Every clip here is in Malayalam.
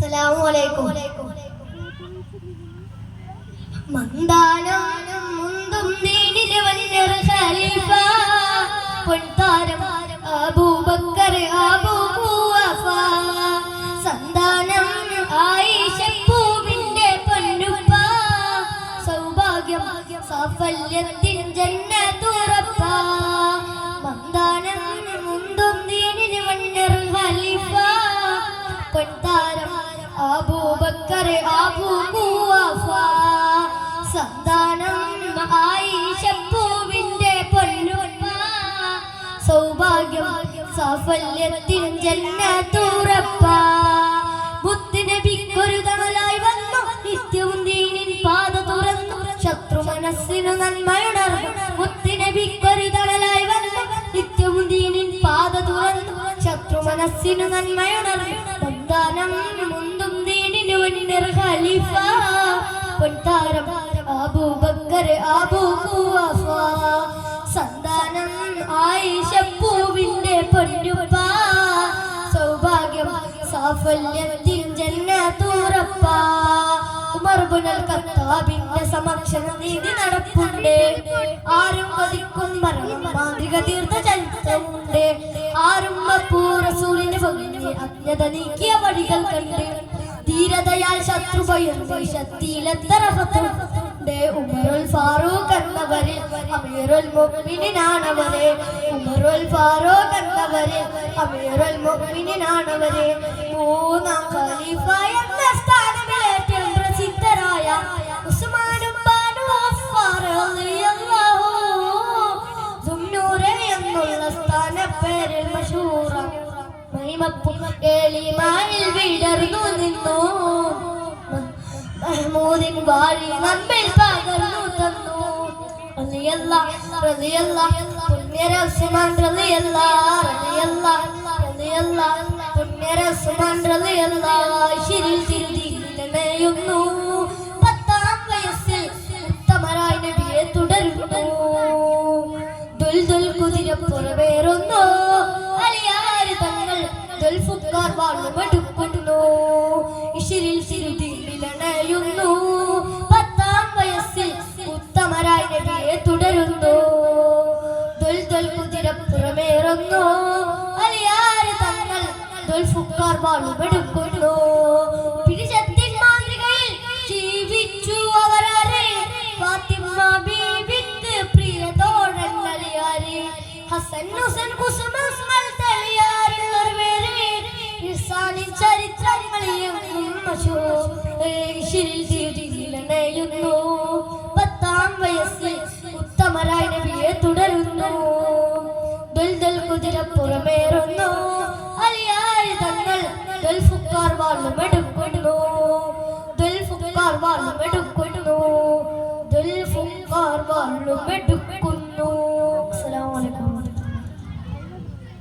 അസ്സലാമു അലൈക്കും. മന്ദാനം മുന്തും ദീനിലെ വന്യർ ഖലീഫ പൊൻതാരം അബൂബക്കർ അബൂ ഖുവഫ സന്താനം ആയിഷ പൂവിന്റെ പൊന്നുപ്പ സൗഭാഗ്യം സാഫല്യത്തിൻ ജന്നത്തുറപ്പ മന്ദാനം മുന്തും ദീനിലെ വന്യർ ഖലീഫ പൊൻതാരം അബൂബക്കർ അബൂ ഖുവഫ സന്താനം ആയിഷ പൂവിന്റെ പൊന്നുപ്പ സൗഭാഗ്യം സാഫല്യത്തിൻ ജന്നത്തുറപ്പ മുത്തുനബിക്കൊരു തണലായി വന്നു നിത്യവും ദീനിൻ പാത തുറന്നു ശത്രു മനസ്സിനു നന്മയുണർന്നു മുത്തുനബിക്കൊരു തണലായി വന്നു നിത്യവും ദീനിൻ പാത തുറന്നു ശത്രു മനസ്സിനു നന്മയുണർന്നു സന്താനം മുന്തും ദീനിനു വന്യർ ഖലീഫ പൊൻതാരം അബൂബക്കർ അബൂ ഖുവഫ സന്താനം ആയിഷ പൂവിന്റെ പൊന്നുപ്പ സൗഭാഗ്യം സാഫല്യത്തിൻ ജന്നത്തുറപ്പ ഉമർ ഇബ്നുൽ ഖത്താബിന്റെ സമക്ഷണം നീതി നടപ്പുണ്ട് ആരും കൊതിക്കും ഭരണം മാന്ത്രിക തീർത്ഥ ചരിത്രമുണ്ട് ആരും റസൂലിന്റെ ഭംഗി അജ്ഞത നീക്കിയ വഴികൾ കണ്ട് ധീരതയാൽ ശത്രു ഭയന്നു ശക്തിയിലെത്തറഫത്തുണ്ട് ഉമറുൽ ഫാറൂഖ് എന്നവര് അമീറുൽ മുഅ്മിനീനാണവര് ഉമറുൽ ഫാറൂഖ് എന്നവര് അമീറുൽ മുഅ്മിനീനാണവര് മൂന്നാം ഖലീഫ എന്ന സ്ഥാനമേറ്റവും പ്രസിദ്ധരായ ഉസ്മാനും ബാനു അഫ്ഫാർ റളിയല്ലാഹു ദുന്നൂറ് എന്നുള്ള സ്ഥാനപ്പേരിൽ മശഹൂറാണ് എളിമയിൽ വിടർന്നു നിന്നു മഹ്മൂദിൻ വാരി നമ്മിൽ പകർന്നു തന്നു പുണ്യര ഉസ്മാൻ പുണ്യര ഉസ്മാൻ ശിരിൽ തിരുതിയിലണയുന്നു 10-ാം വയസ്സിൽ ഉത്തമരായ നബിയെ തുടരുന്നു ദുൽദുൽ കുതിരപ്പുറമേറുന്നു അലിയാർ തങ്ങൾ ദുൽഫുക്കാർ വാളുമെടുക്കുന്നു ഇശിരിൽ തിരുതിയിലണയുന്നു 10-ാം വയസ്സിൽ ഉത്തമരായ നബിയെ തുടരുന്നു ദുൽദുൽ കുതിരപ്പുറമേറുന്നു അലിയാർ തങ്ങൾ ദുൽഫുക്കാർ വാളുമെടുക്കുന്നു പിരിശത്തിൻ മാതൃകയിൽ ജീവിച്ചു അവരാരെ ഫാത്തിമ ബീവിക്ക് പ്രിയതോഴൻ അലിയാരെ ഹസൻ ഹുസൈൻ കുസുമങ്ങൾ തെളിയാറുള്ളൊരു പേര് ഇർസാനിൻ ചരിത്രങ്ങളെയും തിരുതിയിലണയുന്നു 10-ാം വയസ്സിൽ ഉത്തമരായ നബിയെ തുടരുന്നു ദുൽദുൽ കുതിരപ്പുറമേറുന്നു അലിയാർ തങ്ങൾ ദുൽഫുക്കാർ വാളുമെടുക്കുന്നു ദുൽഫുക്കാർ വാളുമെടുക്കുന്നു ദുൽഫുക്കാർ വാളുമെടുക്കുന്നു. അസ്സലാമു അലൈക്കും.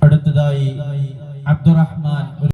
അടുത്തതായി അബ്ദുറഹ്മാൻ